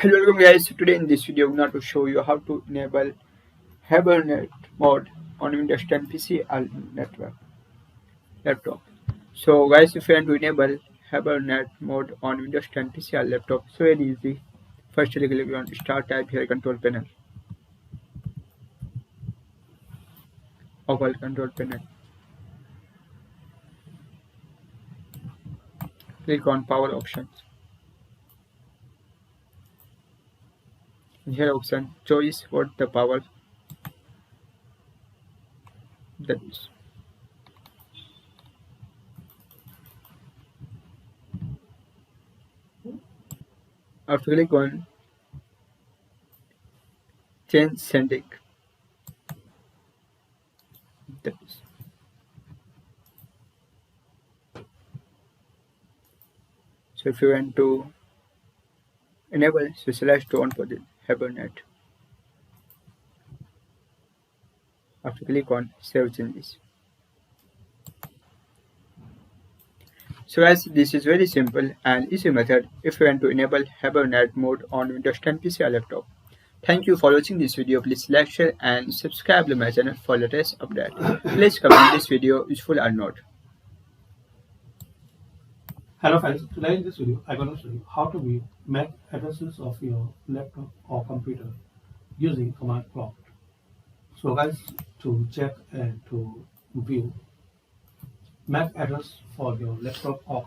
Hello, welcome guys. Today in this video, I'm going to show you how to enable Hibernate mode on Windows 10 PC or network laptop. So guys, if you want to enable Hibernate mode on Windows 10 PC or laptop, it's very easy. First, click on Start, type here Control Panel, open Control Panel. Click on Power Options. Here option choice what the power that is. After click on change setting, that is. So if you want to enable, so select on for the Hibernate. After click on save changes. So guys, this is very simple and easy method if you want to enable Hibernate mode on Windows 10 PC or laptop. Thank you for watching this video. Please like, share and subscribe to my channel for latest update. Please comment this video useful or not. Hello friends, today in this video I'm going to show you how to view MAC addresses of your laptop or computer using command prompt. So guys, to check and to view MAC address for your laptop or